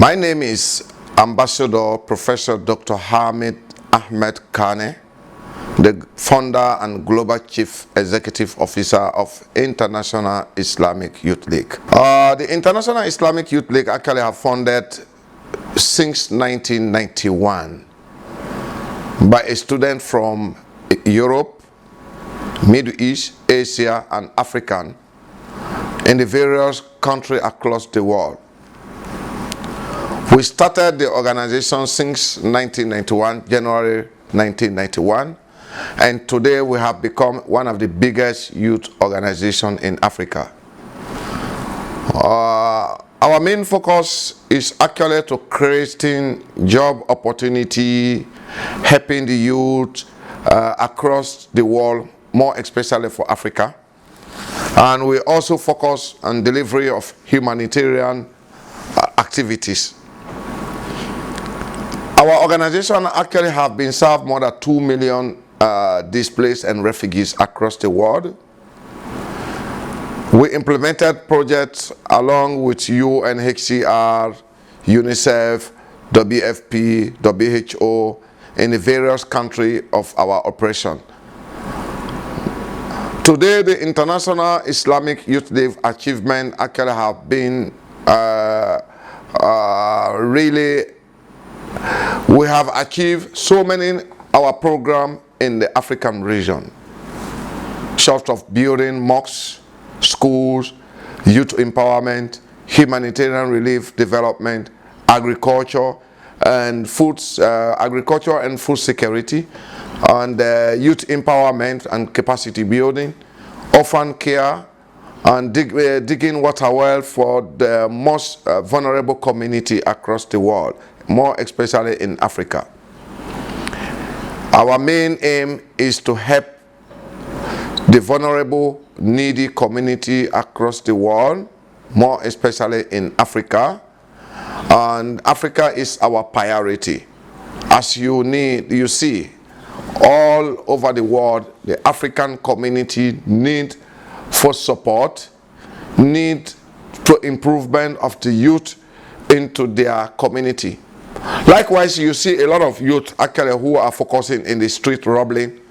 My name is Ambassador Professor Dr. Hamid Ahmed Kane, the founder and Global Chief Executive Officer of International Islamic Youth League. The International Islamic Youth League actually have founded since 1991 by a student from Europe, Middle East, Asia, and Africa in the various countries across the world. We started the organization since 1991, January 1991, and today we have become one of the biggest youth organizations in Africa. Our main focus is actually to creating job opportunity, helping the youth across the world, more especially for Africa. And we also focus on delivery of humanitarian activities. Our organization actually have been served more than 2 million displaced and refugees across the world. We implemented projects along with UNHCR, UNICEF, WFP, WHO in the various countries of our operation. Today, the International Islamic Youth League achievement actually have been we have achieved so many our program in the African region, short of building mosques, schools, youth empowerment, humanitarian relief development, agriculture and food security, and youth empowerment and capacity building, orphan care, and digging water well for the most vulnerable community across the world, more especially in Africa. Our main aim is to help the vulnerable, needy community across the world, more especially in Africa. And Africa is our priority. As you see, all over the world, the African community need for support, need for improvement of the youth into their community. Likewise, you see a lot of youth actually who are focusing in the street robbery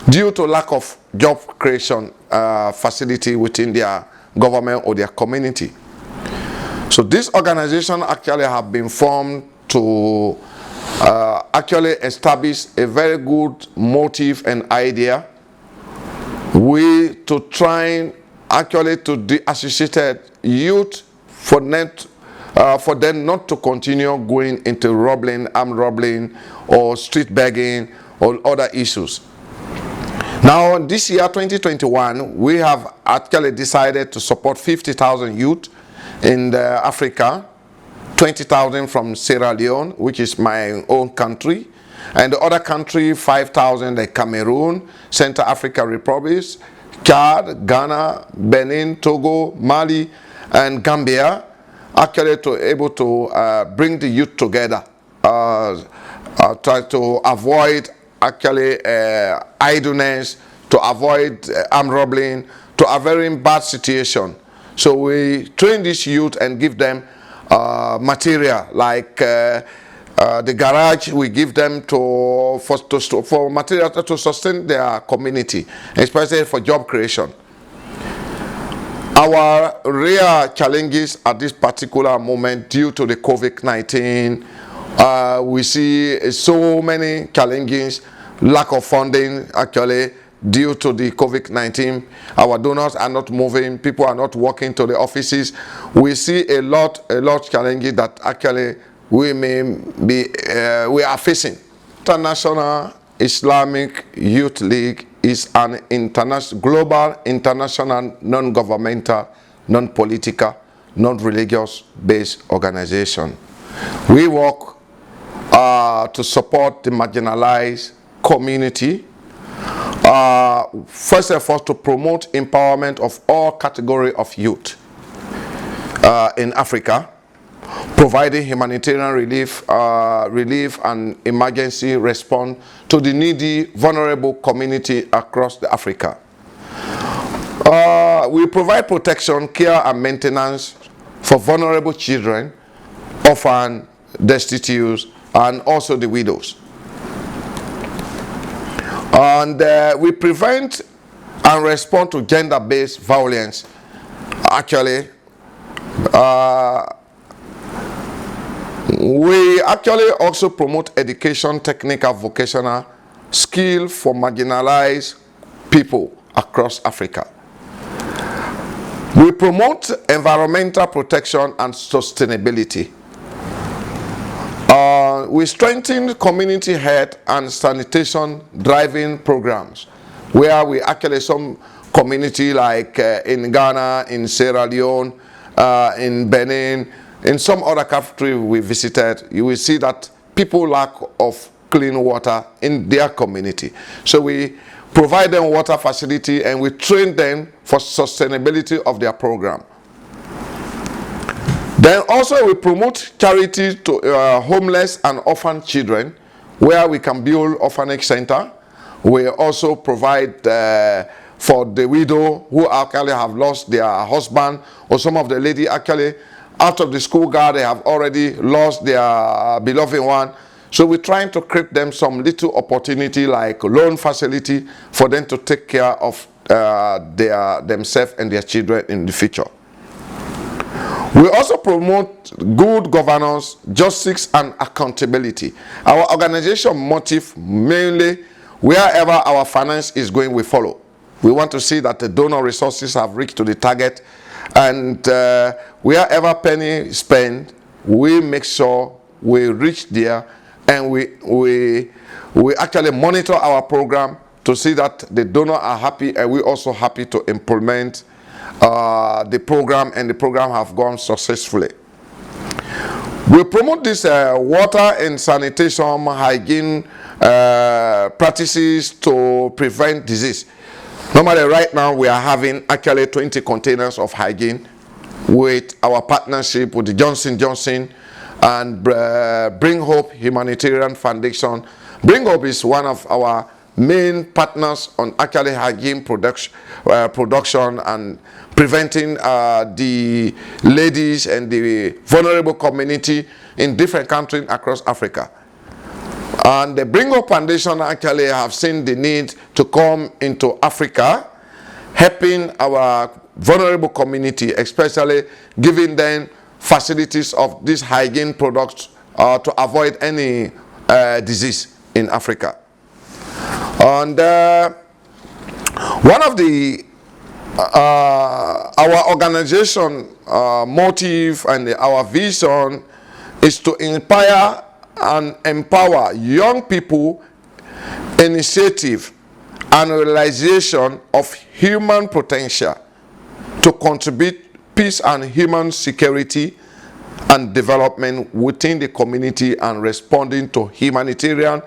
due to lack of job creation facility within their government or their community. So this organization actually have been formed to actually establish a very good motive and idea. We to try actually to de-associated youth for them not to continue going into robbing, armed robbing, or street begging, or other issues. Now, this year, 2021, we have actually decided to support 50,000 youth in Africa, 20,000 from Sierra Leone, which is my own country, and the other country, 5,000, like Cameroon, Central African Republic, Chad, Ghana, Benin, Togo, Mali, and Gambia, actually to able to bring the youth together, try to avoid actually idleness, to avoid armed robbery, to a very bad situation. So we train this youth and give them material like the garage. We give them for material to sustain their community, especially for job creation. Our real challenges at this particular moment due to the COVID-19, we see so many challenges, lack of funding actually due to the COVID-19. Our donors are not moving, people are not walking to the offices. We see a lot challenges that actually we are facing. International Islamic Youth League is an global, international, non-governmental, non-political, non-religious based organization. We work to support the marginalized community. First of all, to promote empowerment of all categories of youth in Africa, providing humanitarian relief and emergency response to the needy, vulnerable community across Africa. We provide protection, care, and maintenance for vulnerable children, orphan, destitute, and also the widows. And we prevent and respond to gender-based violence. Actually, we actually also promote education, technical, vocational skill for marginalized people across Africa. We promote environmental protection and sustainability. We strengthen community health and sanitation driving programs, where we actually, some community like in Ghana, in Sierra Leone, in Benin, in some other country we visited, you will see that people lack of clean water in their community. So we provide them water facility and we train them for sustainability of their program. Then also we promote charity to homeless and orphan children, where we can build orphanage center. We also provide for the widow who actually have lost their husband, or some of the lady actually out of the school guard, they have already lost their beloved one. So we're trying to create them some little opportunity like loan facility for them to take care of themselves and their children in the future. We also promote good governance, justice, and accountability. Our organization motive mainly, wherever our finance is going, we follow. We want to see that the donor resources have reached to the target, and wherever penny spent, we make sure we reach there, and we actually monitor our program to see that the donors are happy, and we're also happy to implement the program, and the program have gone successfully. We promote this water and sanitation hygiene practices to prevent disease. Normally right now we are having actually 20 containers of hygiene with our partnership with the Johnson & Johnson and Bring Hope Humanitarian Foundation. Bring Hope is one of our main partners on actually hygiene production and preventing the ladies and the vulnerable community in different countries across Africa. And the Bring Hope Foundation actually have seen the need to come into Africa, helping our vulnerable community, especially giving them facilities of these hygiene products to avoid any disease in Africa. And one of the our organization motive and our vision is to inspire and empower young people, initiative and realization of human potential to contribute peace and human security and development within the community, and responding to humanitarian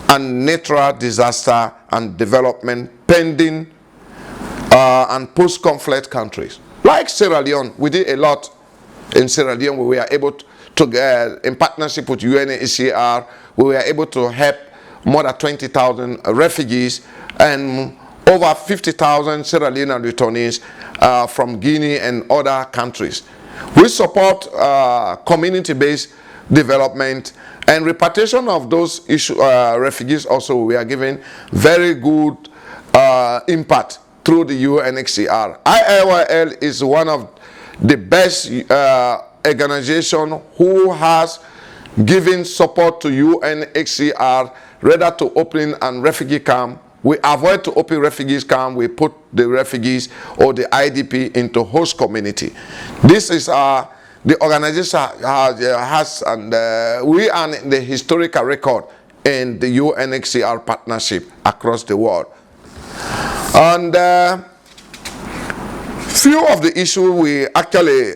and natural disaster and development pending and post-conflict countries. Like Sierra Leone, we did a lot in Sierra Leone. We were able to in partnership with UNHCR, we were able to help more than 20,000 refugees and over 50,000 Sierra Leonean returnees from Guinea and other countries. We support community-based development and repatriation of those refugees. Also, we are giving very good impact through the UNHCR. IIYL is one of the best organization who has given support to UNHCR rather to opening and refugee camp. We avoid to open refugees camp. We put the refugees or the IDP into host community. This is the organization has, and we are in the historical record in the UNHCR partnership across the world. And few of the issues we actually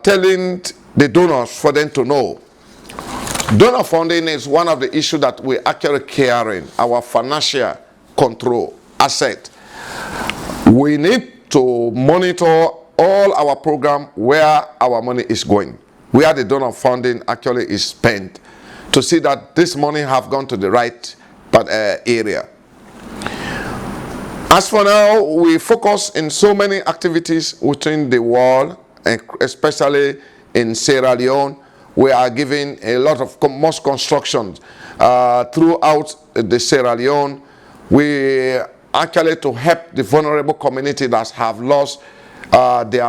telling the donors for them to know. Donor funding is one of the issues that we actually carrying, our financial control asset. We need to monitor all our program, where our money is going, where the donor funding actually is spent, to see that this money have gone to the right area. As for now, we focus in so many activities within the world, and especially in Sierra Leone, we are giving a lot of mosque construction throughout the Sierra Leone. We actually to help the vulnerable community that have lost their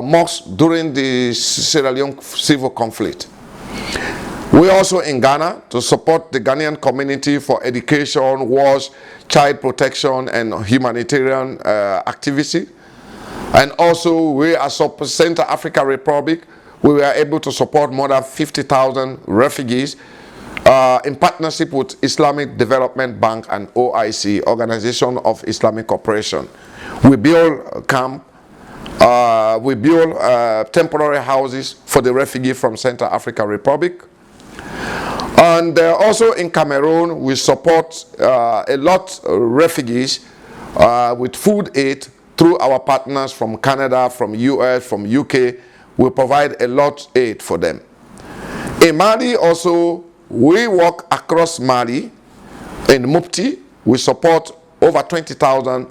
mosques during the Sierra Leone civil conflict. We also in Ghana to support the Ghanaian community for education, wars, child protection, and humanitarian activity. And also we as Central African Republic, we were able to support more than 50,000 refugees in partnership with Islamic Development Bank and OIC, Organization of Islamic Cooperation. We build camp, we build temporary houses for the refugees from Central African Republic. And also in Cameroon, we support a lot of refugees with food aid through our partners from Canada, from US, from UK. We provide a lot of aid for them. In Mali also, we work across Mali. In Mopti, we support over 20,000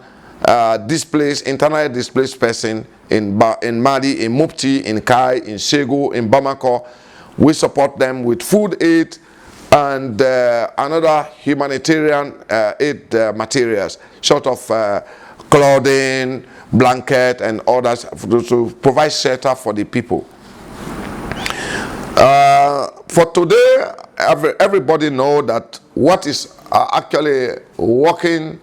displaced, internally displaced persons in Mali, in Mopti, in Kai, in Ségou, in Bamako. We support them with food aid and another humanitarian aid materials, sort of clothing, blanket, and others to provide shelter for the people. For today, everybody know that what is actually working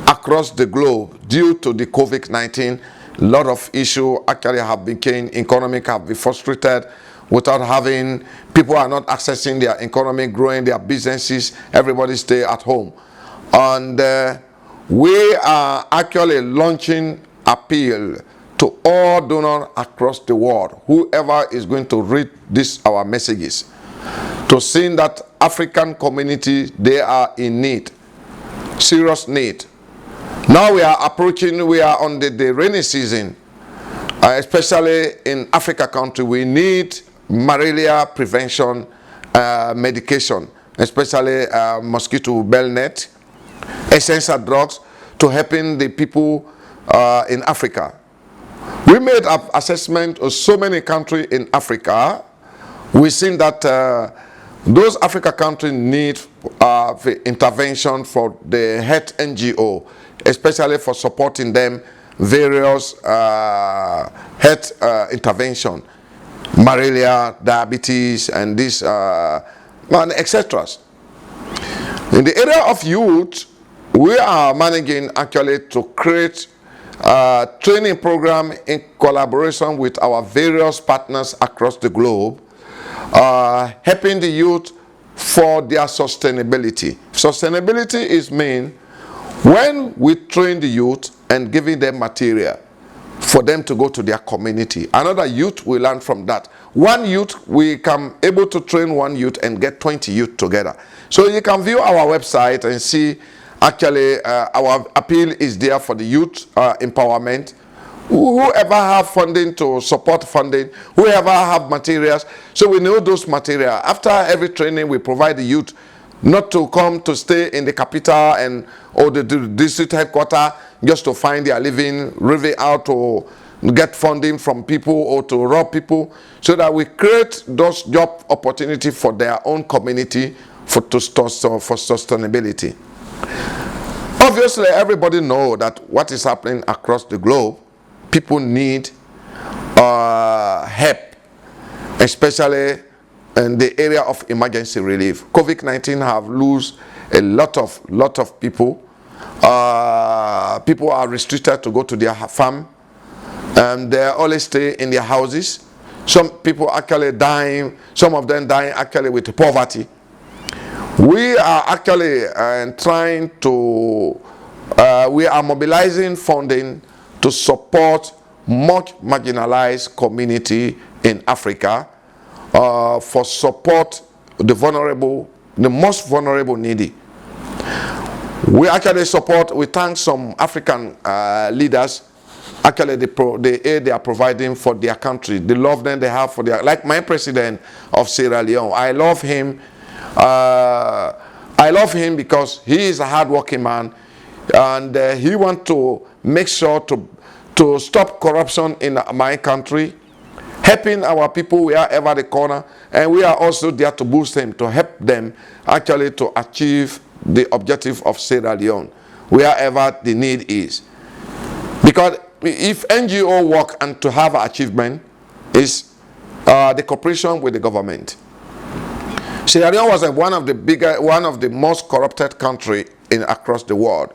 across the globe due to the COVID-19, a lot of issues actually have become economic, have been frustrated without having, people are not accessing their economy, growing their businesses, everybody stay at home. And we are actually launching appeal to all donors across the world, whoever is going to read our messages, to see that African community, they are in need, serious need. Now we are approaching, we are on the rainy season, especially in Africa country. We need malaria prevention medication, especially mosquito bell net, essential drugs to helping the people in Africa. We made an assessment of so many countries in Africa. We seen that those Africa countries need intervention for the health NGO, especially for supporting them various health intervention, malaria, diabetes, and this, etc. In the area of youth, we are managing actually to create a training program in collaboration with our various partners across the globe, helping the youth for their sustainability. Sustainability is mean when we train the youth and giving them material for them to go to their community. Another youth will learn from that. One youth, we can able to train one youth and get 20 youth together. So you can view our website and see actually our appeal is there for the youth empowerment. Whoever have funding to support funding, whoever have materials, so we know those materials. After every training, we provide the youth not to come to stay in the capital and or the district headquarters just to find their living, really out to get funding from people or to rob people, so that we create those job opportunities for their own community for sustainability. Obviously, everybody knows that what is happening across the globe, people need help, especially in the area of emergency relief. COVID-19 have lost a lot of people. People are restricted to go to their farm, and they always stay in their houses. Some people actually dying, some of them dying actually with poverty. We are actually trying to, we are mobilizing funding to support much marginalized community in Africa for support the vulnerable, the most vulnerable needy. We actually support, we thank some African leaders, actually the aid they are providing for their country, the love that they have for their, like my president of Sierra Leone. I love him because he is a hard-working man, and he wants to make sure to stop corruption in my country, helping our people wherever they corner, and we are also there to boost them, to help them actually to achieve the objective of Sierra Leone, wherever the need is. Because if NGO work and to have achievement is the cooperation with the government. Sierra Leone was one of the most corrupted country across the world.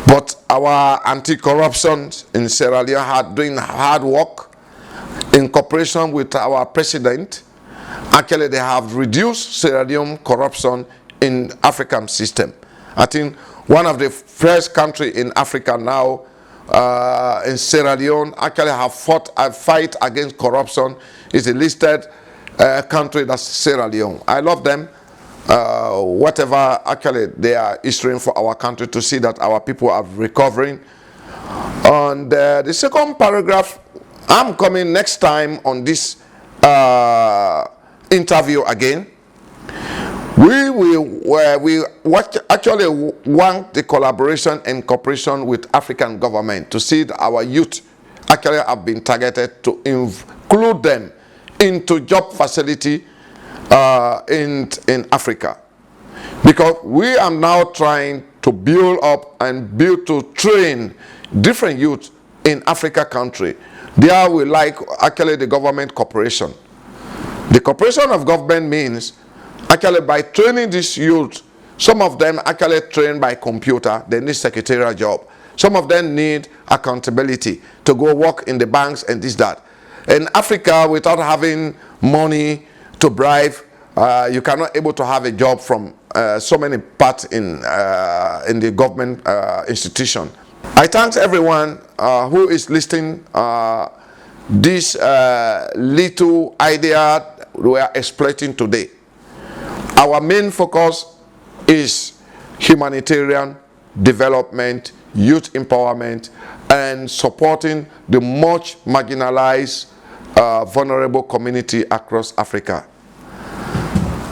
But our anti-corruption in Sierra Leone had doing hard work in cooperation with our president. Actually, they have reduced Sierra Leone corruption in African system. I think one of the first country in Africa now, in Sierra Leone, actually have fought a fight against corruption. Is a listed country, that's Sierra Leone. I love them. Whatever actually they are issuing for our country, to see that our people are recovering. And the second paragraph, I'm coming next time on this interview again. We actually want the collaboration and cooperation with African government to see that our youth actually have been targeted, to include them into job facility in Africa. Because we are now trying to build up and to train different youth in Africa country. There we like actually the government cooperation. The cooperation of government means actually by training these youth, some of them actually trained by computer, they need secretarial job. Some of them need accountability to go work in the banks and this, that. In Africa, without having money to bribe, you cannot able to have a job from so many parts in the government institution. I thank everyone who is listening this little idea we are exploiting today. Our main focus is humanitarian development, youth empowerment, and supporting the much marginalized, vulnerable community across Africa.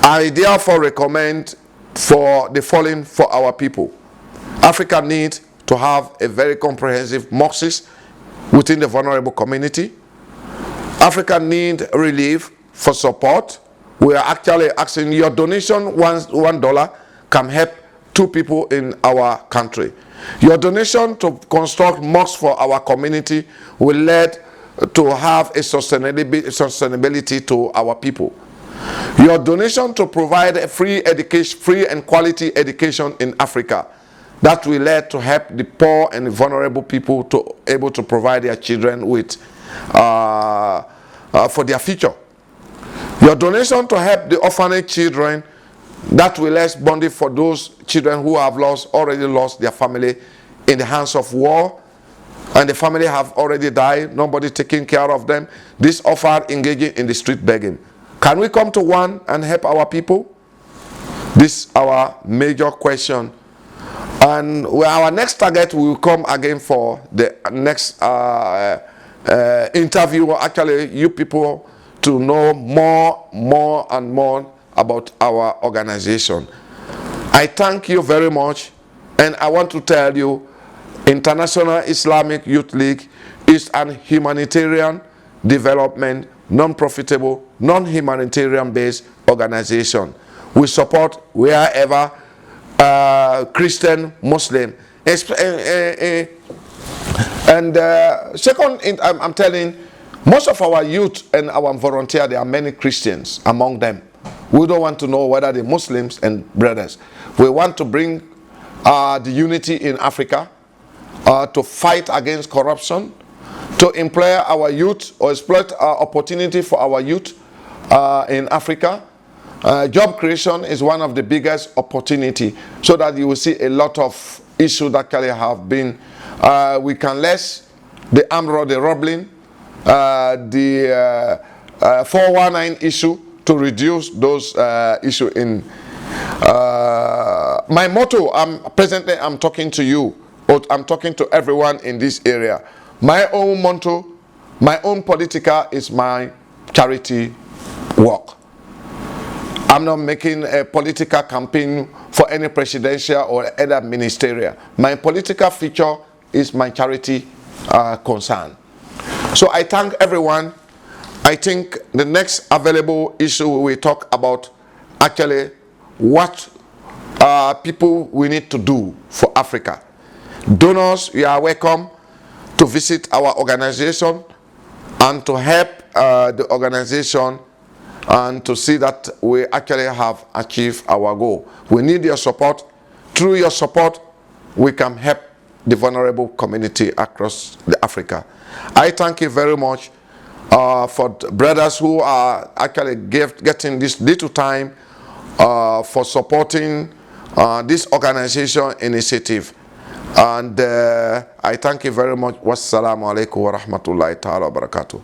I therefore recommend for the following for our people. Africa needs to have a very comprehensive mosques within the vulnerable community. Africa needs relief for support. We are actually asking your donation, $1 can help 2 people in our country. Your donation to construct mosques for our community will lead to have a sustainability to our people. Your donation to provide a free education, free and quality education in Africa, that will lead to help the poor and the vulnerable people to able to provide their children with for their future. Your donation to help the orphanage children, that will less bonding for those children who have already lost their family in the hands of war, and the family have already died, nobody taking care of them. This offer engaging in the street begging. Can we come to one and help our people? This is our major question. And our next target will come again for the next interview. Actually, you people to know more and more about our organization. I thank you very much, and I want to tell you, International Islamic Youth League is an humanitarian development, non-profitable, non-humanitarian based organization. We support wherever Christian, Muslim. And second, I'm telling, most of our youth and our volunteers, there are many Christians among them. We don't want to know whether they're Muslims and brothers. We want to bring the unity in Africa, to fight against corruption, to employ our youth or exploit opportunity for our youth in Africa. Job creation is one of the biggest opportunity, so that you will see a lot of issues that can have been, we can less the armed robbery, the 419 issue, to reduce those issues in my motto. I'm talking to you, but I'm talking to everyone in this area. My own motto, my own political is my charity work. I'm not making a political campaign for any presidential or other ministerial. My political feature is my charity concern. So I thank everyone, I think the next available issue we will talk about actually what people we need to do for Africa. Donors, you are welcome to visit our organization and to help the organization and to see that we actually have achieved our goal. We need your support. Through your support, we can help the vulnerable community across Africa. I thank you very much for brothers who are actually getting this little time for supporting this organization initiative. And I thank you very much. Wassalamu alaikum wa rahmatullahi ta'ala wa barakatuh.